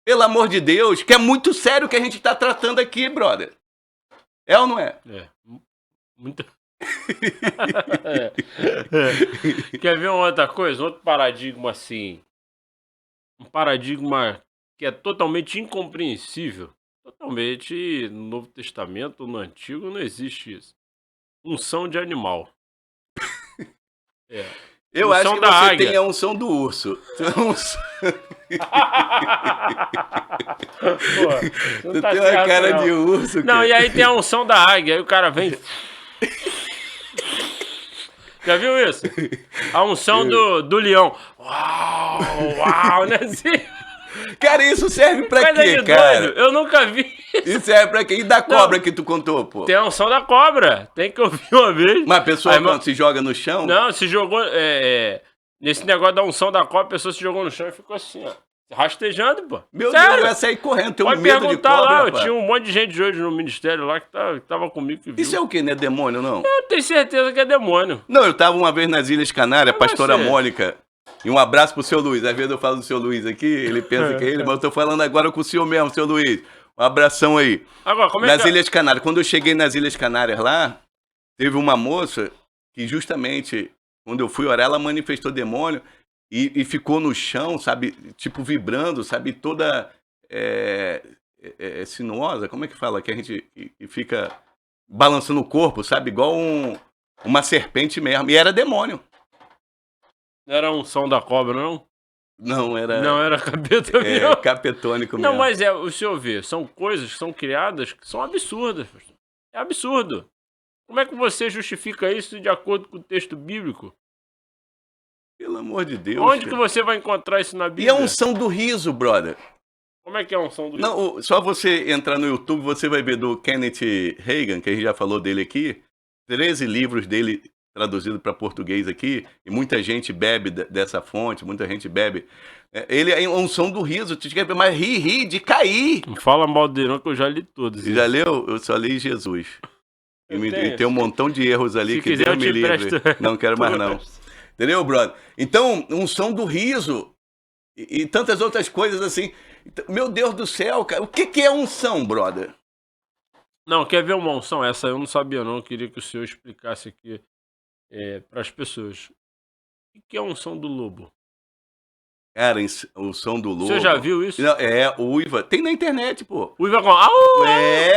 Pelo amor de Deus, que é muito sério o que a gente está tratando aqui, brother. É ou não é? É. Muito... Quer ver uma outra coisa? Outro paradigma assim. Um paradigma que é totalmente incompreensível. Totalmente no Novo Testamento, no Antigo, não existe isso. Unção de animal. É. Eu acho Unção que da você águia. tem a unção do urso. Pô, não Tu tá tem uma certo, cara não. de urso, Não, cara. e aí tem a unção da águia, aí o cara vem. Já viu isso? A unção do leão. Uau, uau, né? Assim, Cara, isso serve pra coisa quê, de cara? doido. Eu nunca vi. Isso serve pra quê? E da cobra que tu contou, pô? Tem a unção da cobra. Tem que ouvir uma vez. Mas a pessoa, Aí, quando se joga no chão... Não, se jogou. Nesse negócio da unção da cobra, a pessoa se jogou no chão e ficou assim, ó. Rastejando, pô. Meu Sério? Deus, eu ia sair correndo. Tenho Pode medo de perguntar cobra, lá, eu rapaz. tinha um monte de gente de hoje no ministério lá que tava comigo que viu. Isso é o quê? Não é demônio, não? Eu tenho certeza que é demônio. Não, eu tava uma vez nas Ilhas Canárias, Mas pastora você- Mônica. E um abraço pro seu Luiz. Às vezes eu falo do seu Luiz aqui, ele pensa que é ele, mas eu tô falando agora com o senhor mesmo, seu Luiz. Um abração aí. Agora, como é Nas que. Ilhas Canárias. Quando eu cheguei nas Ilhas Canárias lá, teve uma moça que justamente, quando eu fui orar, ela manifestou demônio e ficou no chão, sabe? Tipo, vibrando, sabe? Toda sinuosa, como é que fala? Que a gente e fica balançando o corpo, sabe? Igual uma serpente mesmo. E era demônio. Não era a unção da cobra, não? Não, era Não era capeta mesmo. capetônico Não, mesmo. mas o senhor vê, são coisas que são criadas que são absurdas. Pastor. É absurdo. Como é que você justifica isso de acordo com o texto bíblico? Pelo amor de Deus. Onde que cara. você vai encontrar isso na E Bíblia? a unção do riso, brother. Como é que é a unção do Não, só você entrar no YouTube, você vai ver do Kenneth Hagin, que a gente já falou dele aqui. 13 livros dele traduzidos para português aqui. E muita gente bebe dessa fonte, muita gente bebe. Ele é a unção do riso. Tu quer ver, mas ri de cair. Não fala mal dele não, que eu já li todos. Você já leu? Eu só li Jesus. E, tenho. e tem um montão de erros ali Se que quiser, Deus eu me te livre. presto. Não quero mais não. Entendeu, brother? Então, unção do riso e tantas outras coisas assim. Meu Deus do céu, cara. O que é unção, brother? Não, quer ver uma unção? Essa eu não sabia não, eu queria que o senhor explicasse aqui para as pessoas. O que é a unção do lobo? Cara, o som do lobo. O senhor já viu isso? Não, uiva. Tem na internet, pô. Uiva com... Au!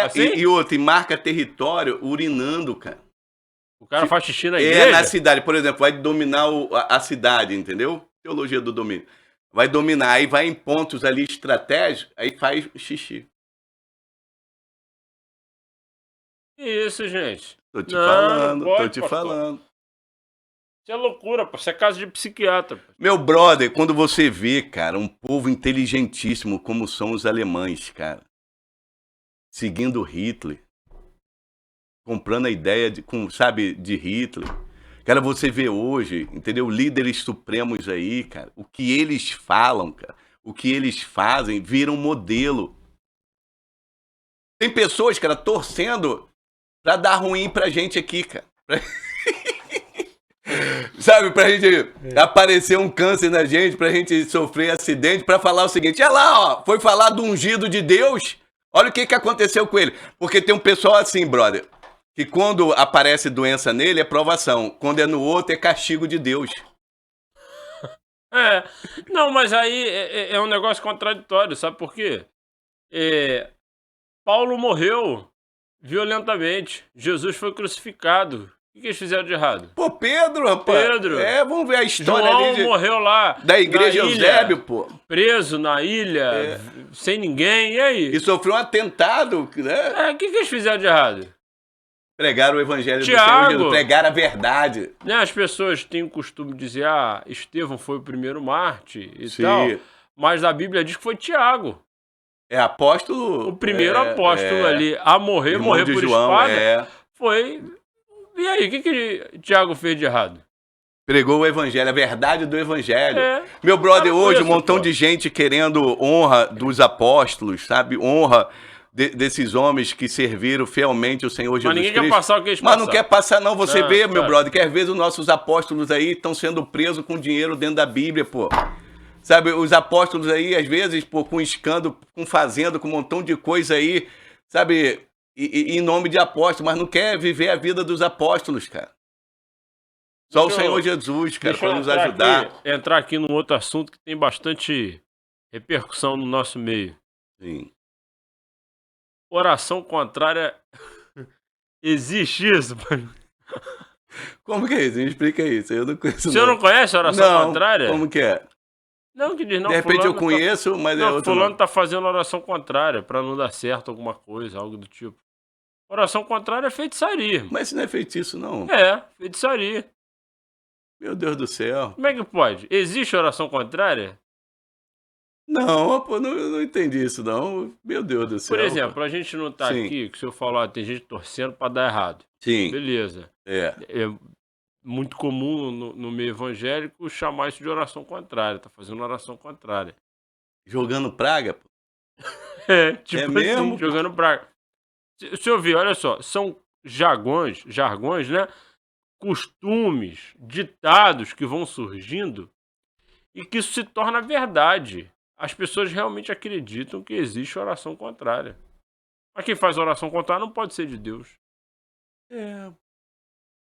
Assim? E outra, e marca território urinando, cara. O cara faz xixi na igreja? Na cidade, por exemplo, vai dominar a cidade, entendeu? Teologia do domínio. Vai dominar, aí vai em pontos ali estratégicos, aí faz xixi. Que isso, gente? Tô te Não, falando, não pode, tô te pastor. falando. Isso é loucura, pô. Isso é casa de psiquiatra. Pô. Meu brother, quando você vê, cara, um povo inteligentíssimo como são os alemães, cara, seguindo Hitler, comprando a ideia de Hitler. Cara, você vê hoje, entendeu? Líderes supremos aí, cara, o que eles falam, cara, o que eles fazem, vira um modelo. Tem pessoas, cara, torcendo pra dar ruim pra gente aqui, cara. Sabe, pra gente aparecer um câncer na gente, pra gente sofrer acidente, pra falar o seguinte, olha lá, ó, foi falar do ungido de Deus, olha o que aconteceu com ele. Porque tem um pessoal assim, brother, que quando aparece doença nele é provação, quando é no outro é castigo de Deus. Não, mas aí é um negócio contraditório, sabe por quê? Paulo morreu violentamente, Jesus foi crucificado. O que eles fizeram de errado? Pô, Pedro, rapaz. Pedro. Vamos ver a história João ali morreu lá da igreja na ilha, Eusébio, pô. preso na ilha, sem ninguém, e aí? E sofreu um atentado, né? O que eles fizeram de errado? Pregaram o evangelho do Tiago. Senhor Jesus, pregaram a verdade. Né, as pessoas têm o costume de dizer, Estevão foi o primeiro Marte e Sim. tal, mas a Bíblia diz que foi Tiago, É apóstolo. o primeiro apóstolo ali a morrer, irmão morrer de por João, espada, foi... E aí, o que Tiago fez de errado? Pregou o evangelho, a verdade do evangelho. Meu Cara, brother, hoje, isso, um montão pô. de gente querendo honra dos apóstolos, sabe? Honra desses homens que serviram fielmente o Senhor Jesus Mas ninguém Cristo. quer passar o que eles Mas passaram. não quer passar, não. Você Não, vê, meu cara. brother, que às vezes os nossos apóstolos aí estão sendo presos com dinheiro dentro da Bíblia, pô. Sabe, os apóstolos aí, às vezes, pô, com escândalo, com fazenda, com um montão de coisa aí, sabe, em nome de apóstolo, mas não quer viver a vida dos apóstolos, cara. Só o Senhor Jesus, cara, para nos ajudar. Entrar aqui num outro assunto que tem bastante repercussão no nosso meio. Sim. Oração contrária. Existe isso, mano? Como que é isso? Me explica isso. Eu não conheço. O senhor não conhece a oração contrária? Como que é? Não, que diz, não. De repente eu conheço, mas é outro. Fulano tá fazendo oração contrária pra não dar certo alguma coisa, algo do tipo. Oração contrária é feitiçaria. Mas isso não é feitiço, não. É, feitiçaria. Meu Deus do céu. Como é que pode? Existe oração contrária? Não, pô, não entendi isso, não. Meu Deus do céu. Por exemplo, a gente não tá Sim. aqui, que o senhor falou, tem gente torcendo pra dar errado. Sim. Beleza. É. É muito comum no meio evangélico chamar isso de oração contrária. Tá fazendo oração contrária. Jogando praga, pô. É, tipo É assim, mesmo? jogando praga. O senhor viu, olha só, são jargões, né? Costumes, ditados que vão surgindo e que isso se torna verdade. As pessoas realmente acreditam que existe oração contrária. Mas quem faz oração contrária não pode ser de Deus. É.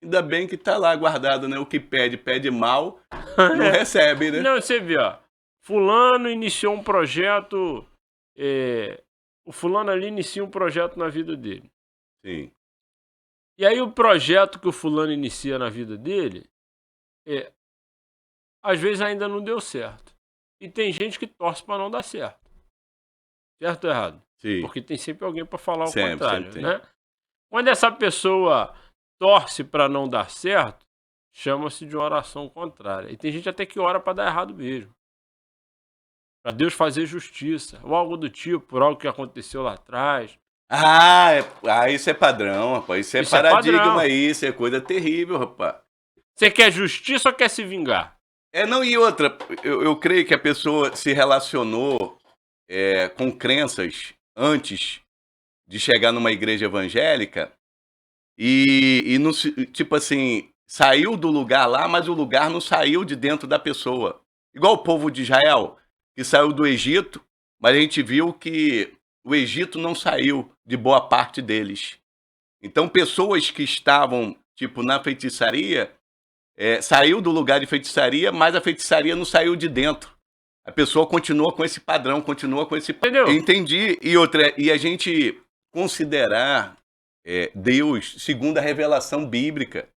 Ainda bem que tá lá guardado, né? O que pede mal, não recebe, né? Não, você vê, ó. Fulano iniciou um projeto. O fulano ali inicia um projeto na vida dele. Sim. E aí o projeto que o fulano inicia na vida dele, às vezes ainda não deu certo. E tem gente que torce para não dar certo. Certo ou errado? Sim. Porque tem sempre alguém para falar o Sempre, contrário, sempre né? Quando essa pessoa torce para não dar certo, chama-se de oração contrária. E tem gente até que ora para dar errado mesmo. Para Deus fazer justiça, ou algo do tipo, por algo que aconteceu lá atrás. Isso é padrão, rapaz. Isso é paradigma padrão. Isso é coisa terrível, rapaz. Você quer justiça ou quer se vingar? Não, e outra, eu creio que a pessoa se relacionou com crenças antes de chegar numa igreja evangélica e não, tipo assim, saiu do lugar lá, mas o lugar não saiu de dentro da pessoa. Igual o povo de Israel, que saiu do Egito, mas a gente viu que o Egito não saiu de boa parte deles. Então, pessoas que estavam, tipo, na feitiçaria, saiu do lugar de feitiçaria, mas a feitiçaria não saiu de dentro. A pessoa continua com esse padrão, continua com esse... Entendeu? Entendi. E outra, e a gente considerar Deus segundo a revelação bíblica.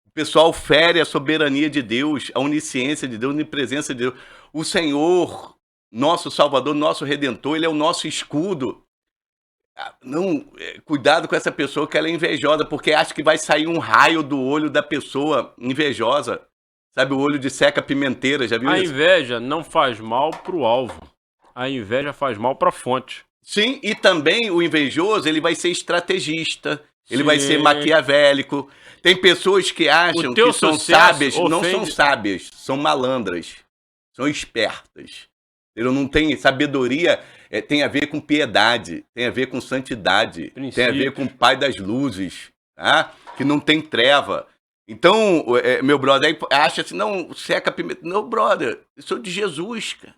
O pessoal fere a soberania de Deus, a onisciência de Deus, a onipresença de Deus. O Senhor, nosso Salvador, nosso Redentor, Ele é o nosso escudo. Não, cuidado com essa pessoa que ela é invejosa, porque acha que vai sair um raio do olho da pessoa invejosa. Sabe, o olho de seca pimenteira, já viu isso? A inveja não faz mal pro alvo. A inveja faz mal pra fonte. Sim, e também o invejoso, ele vai ser estrategista, ele vai ser maquiavélico. Tem pessoas que acham que são sábias, não são sábias, são malandras, são espertas. Ele não tem sabedoria, tem a ver com piedade, tem a ver com santidade, tem a ver com o Pai das luzes, tá? Que não tem treva. Então, meu brother acha assim, não, seca pimenta. Não, brother, eu sou de Jesus, cara.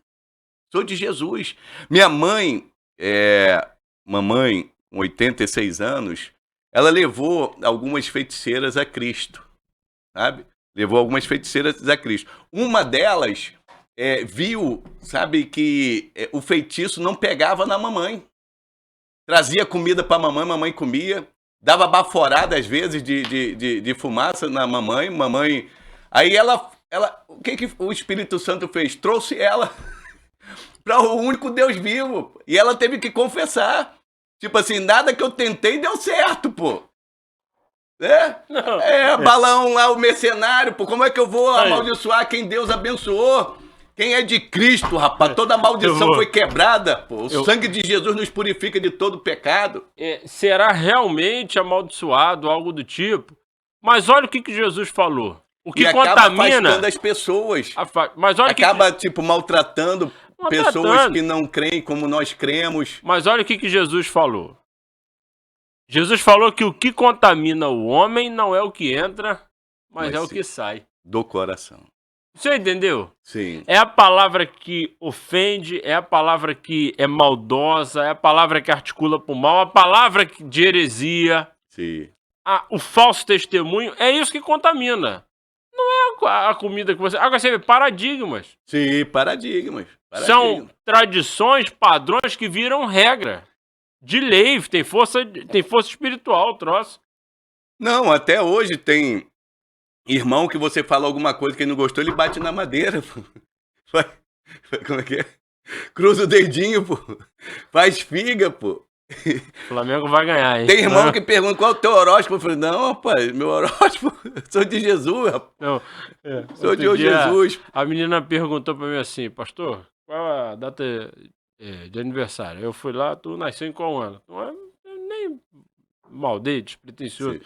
Sou de Jesus. Minha mãe, mamãe, com 86 anos, ela levou algumas feiticeiras a Cristo, sabe? Levou algumas feiticeiras a Cristo. Uma delas viu, sabe, que o feitiço não pegava na mamãe. Trazia comida para mamãe comia. Dava baforada, às vezes, de fumaça na mamãe. Aí ela o que o Espírito Santo fez? Trouxe ela para o único Deus vivo. E ela teve que confessar. Tipo assim, nada que eu tentei deu certo, pô. Balão lá, o mercenário, pô. Como é que eu vou amaldiçoar quem Deus abençoou? Quem é de Cristo, rapaz? Toda maldição foi quebrada, pô. O sangue de Jesus nos purifica de todo pecado. Será realmente amaldiçoado, algo do tipo? Mas olha o que Jesus falou. O que contamina... afastando as pessoas. Mas olha tipo, maltratando pessoas que não creem como nós cremos. Mas olha o que Jesus falou. Jesus falou que o que contamina o homem não é o que entra, mas é o que sai. Do coração. Você entendeu? Sim, É a palavra que ofende, é a palavra que é maldosa, é a palavra que articula para o mal, a palavra de heresia, sim. o falso testemunho, é isso que contamina. A comida que você. Agora você vê, paradigmas. Sim, paradigmas. São Paradigmas. tradições, padrões que viram regra. De lei, tem força espiritual o troço. Não, até hoje tem irmão que você fala alguma coisa que ele não gostou, ele bate na madeira, pô. Como é que é? Cruza o dedinho, pô. Faz figa, pô. O Flamengo vai ganhar, hein? Tem irmão que pergunta qual é o teu horóscopo. Eu falei, não, rapaz, meu horóscopo, eu sou de Jesus, rapaz. Não, Sou de outro dia, Jesus. a menina perguntou pra mim assim, pastor, qual a data de aniversário? Eu fui lá, tu nasceu em qual ano? Eu nem maldei, despretensioso. Sim.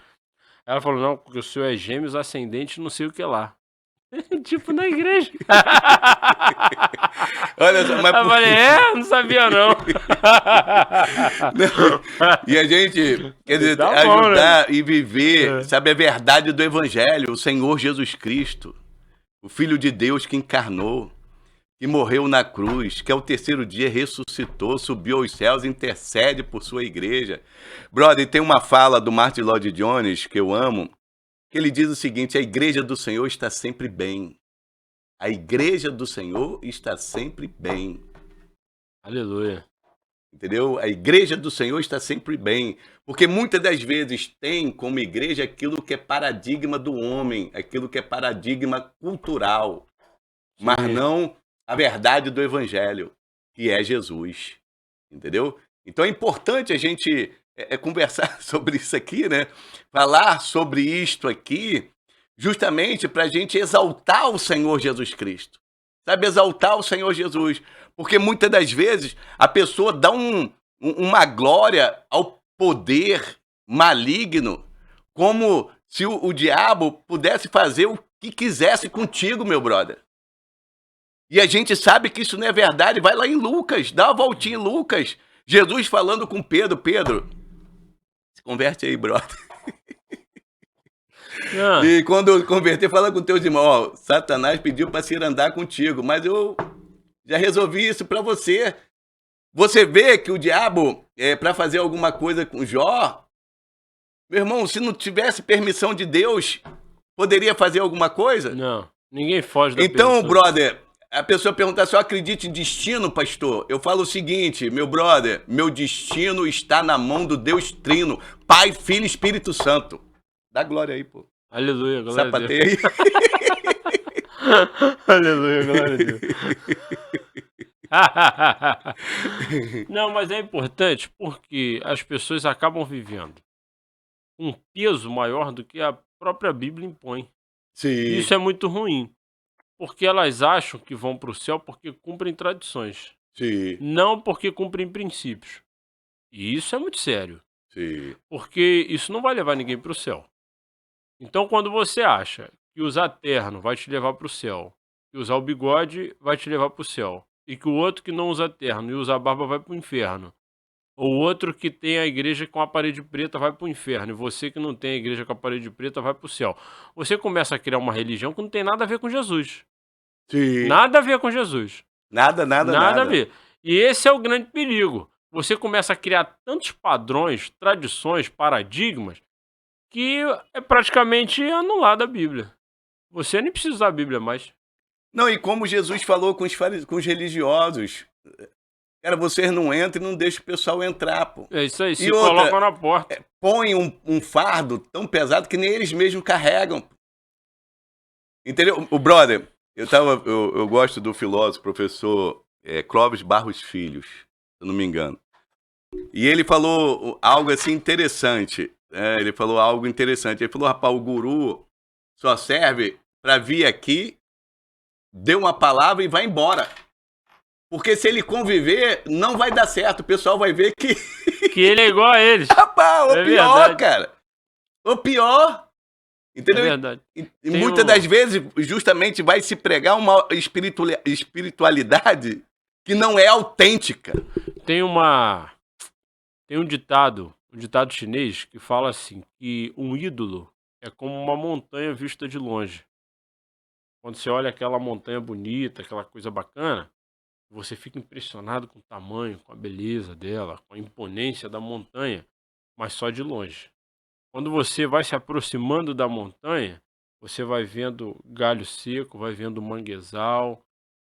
Ela falou, não, porque o senhor é gêmeos, ascendente, não sei o que lá. Tipo na igreja. Olha só, mas Eu falei, não sabia não. E a gente, quer dizer, Tá bom, né? ajudar e viver, É. sabe, a verdade do Evangelho, o Senhor Jesus Cristo, o Filho de Deus que encarnou, que morreu na cruz, que ao terceiro dia ressuscitou, subiu aos céus, intercede por sua igreja. Brother, tem uma fala do Martin Lloyd Jones que eu amo, que ele diz o seguinte: a igreja do Senhor está sempre bem. A igreja do Senhor está sempre bem. Aleluia. Entendeu? A igreja do Senhor está sempre bem. Porque muitas das vezes tem como igreja aquilo que é paradigma do homem, aquilo que é paradigma cultural, mas Sim. não a verdade do evangelho, que é Jesus. Entendeu? Então é importante a gente conversar sobre isso aqui, né? Falar sobre isto aqui, justamente para a gente exaltar o Senhor Jesus Cristo. Sabe, exaltar o Senhor Jesus. Porque muitas das vezes a pessoa dá uma glória ao poder maligno, como se o diabo pudesse fazer o que quisesse contigo, meu brother. E a gente sabe que isso não é verdade. Vai lá em Lucas, dá uma voltinha em Lucas. Jesus falando com Pedro: Pedro, se converte aí, brother. Ah, E quando converter, fala com teus irmãos: ó, Satanás pediu para se ir andar contigo, mas eu já resolvi isso para você. Você vê que o diabo, para fazer alguma coisa com Jó, meu irmão, se não tivesse permissão de Deus, poderia fazer alguma coisa? não, ninguém foge da Então, permissão de Deus. brother, a pessoa pergunta se eu acredito em destino, pastor. Eu falo o seguinte, meu brother, meu destino está na mão do Deus Trino, Pai, Filho e Espírito Santo. Dá glória aí, pô. Aleluia, glória a Deus. Sapateia aí. Aleluia, glória a Deus. Não, mas é importante porque as pessoas acabam vivendo um peso maior do que a própria Bíblia impõe. E Sim, isso é muito ruim, porque elas acham que vão para o céu porque cumprem tradições, sim, não porque cumprem princípios. E isso é muito sério, sim. porque isso não vai levar ninguém para o céu. Então, quando você acha que usar terno vai te levar para o céu, que usar o bigode vai te levar para o céu, e que o outro que não usa terno e usa barba vai para o inferno, ou outro que tem a igreja com a parede preta vai para o inferno, e você que não tem a igreja com a parede preta vai para o céu. Você começa a criar uma religião que não tem nada a ver com Jesus. Sim. Nada a ver com Jesus. Nada, nada, Nada a nada. ver. E esse é o grande perigo. Você começa a criar tantos padrões, tradições, paradigmas, que é praticamente anular da Bíblia. Você nem precisa usar a Bíblia mais. Não, e como Jesus falou com os religiosos, cara, vocês não entram e não deixam o pessoal entrar, pô. É isso aí, E se outra, colocam na porta. põe um fardo tão pesado que nem eles mesmos carregam. Entendeu? O brother, eu gosto do filósofo, professor Clóvis Barros Filhos, se eu não me engano. E ele falou algo assim interessante. Ele falou algo interessante. Ele falou, rapaz, o guru só serve para vir aqui, dê uma palavra e vai embora. Porque se ele conviver, não vai dar certo. O pessoal vai ver que, Que ele é igual a eles. rapaz, o É pior, verdade. cara. O pior. É Entendeu? verdade. E Tem muitas um- das vezes, justamente, vai se pregar uma espiritualidade que não é autêntica. Tem um ditado chinês que fala assim, que um ídolo é como uma montanha vista de longe. Quando você olha aquela montanha bonita, aquela coisa bacana, você fica impressionado com o tamanho, com a beleza dela, com a imponência da montanha, mas só de longe. Quando você vai se aproximando da montanha, você vai vendo galho seco, vai vendo manguezal,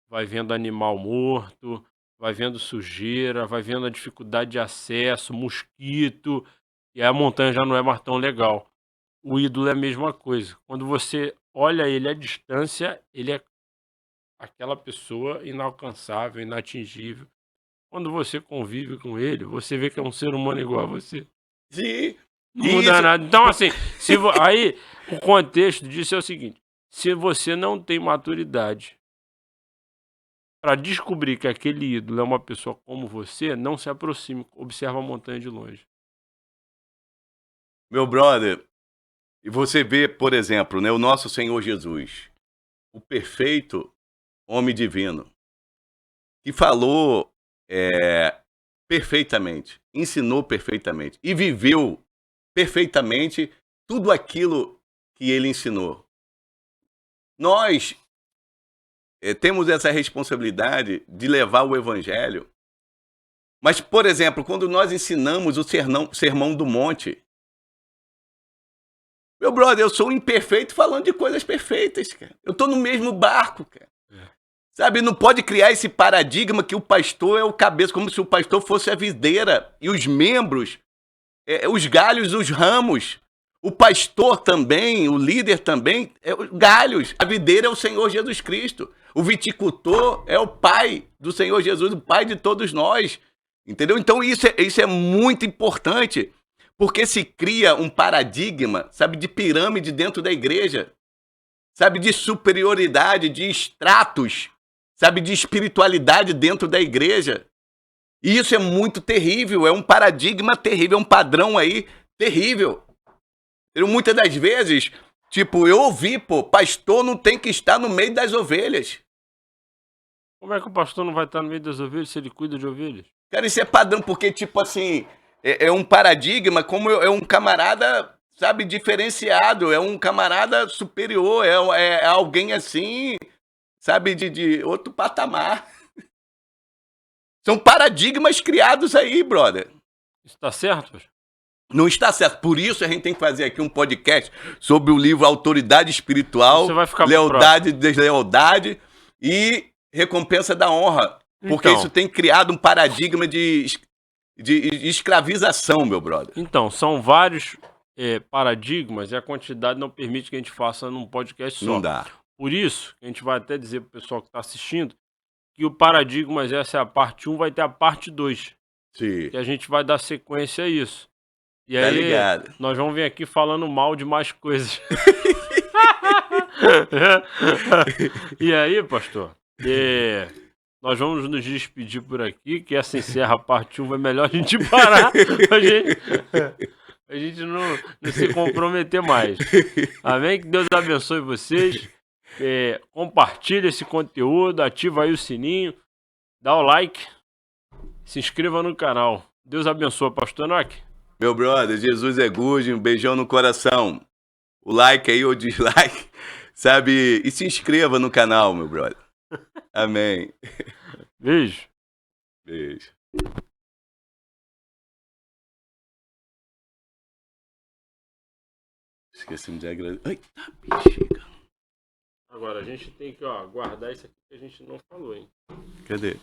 vai vendo animal morto, vai vendo sujeira, vai vendo a dificuldade de acesso, mosquito, e aí a montanha já não é mais tão legal. O ídolo é a mesma coisa. Quando você olha ele à distância, ele é aquela pessoa inalcançável, inatingível. Quando você convive com ele, você vê que é um ser humano igual a você. Sim. Não muda nada. Então, assim, aí o contexto disso é o seguinte: se você não tem maturidade para descobrir que aquele ídolo é uma pessoa como você, não se aproxime, observa a montanha de longe. Meu brother, e você vê, por exemplo, né, o nosso Senhor Jesus, o perfeito homem divino, que falou perfeitamente, ensinou perfeitamente e viveu perfeitamente tudo aquilo que ele ensinou. Nós temos essa responsabilidade de levar o evangelho. Mas, por exemplo, quando nós ensinamos o Sermão do Monte, meu brother, eu sou um imperfeito falando de coisas perfeitas, cara. Eu tô no mesmo barco, cara. Sabe, não pode criar esse paradigma que o pastor é o cabeça, como se o pastor fosse a videira e os membros, os galhos, os ramos. O pastor também, o líder também, os galhos. A videira é o Senhor Jesus Cristo. O viticultor é o Pai do Senhor Jesus, o Pai de todos nós. Entendeu? Então isso é muito importante, porque se cria um paradigma, sabe, de pirâmide dentro da igreja, sabe, de superioridade, de estratos, sabe, de espiritualidade dentro da igreja. E isso é muito terrível, é um paradigma terrível, é um padrão aí terrível. Muitas das vezes, tipo, eu ouvi, pastor não tem que estar no meio das ovelhas. Como é que o pastor não vai estar no meio das ovelhas se ele cuida de ovelhas? Cara, isso é padrão, porque, tipo assim, é um paradigma, como é um camarada, sabe, diferenciado, é um camarada superior, é alguém assim, sabe, de outro patamar. São paradigmas criados aí, brother. Isso tá certo, pastor? Não está certo. Por isso a gente tem que fazer aqui um podcast sobre o livro Autoridade Espiritual, Lealdade e Deslealdade e Recompensa da Honra. Porque Então, isso tem criado um paradigma de escravização, meu brother. Então, são vários paradigmas e a quantidade não permite que a gente faça num podcast só. Não dá. Por isso, a gente vai até dizer pro pessoal que está assistindo que o Paradigmas, essa é a parte 1, vai ter a parte 2. Sim. Que a gente vai dar sequência a isso. E tá aí, ligado. Nós vamos vir aqui falando mal de mais coisas. E aí, pastor, nós vamos nos despedir por aqui, que essa encerra a parte 1, vai melhor a gente parar, a gente não se comprometer mais. Amém? Que Deus abençoe vocês. Compartilha esse conteúdo, ativa aí o sininho, dá o like, se inscreva no canal. Deus abençoe, pastor Enoque. Meu brother, Jesus é good, um beijão no coração. O like aí ou dislike, sabe? E se inscreva no canal, meu brother. Amém. Beijo. Beijo. Esquecemos de agradecer. Ai, tá, bexiga. Agora, a gente tem que guardar isso aqui que a gente não falou, hein? Cadê?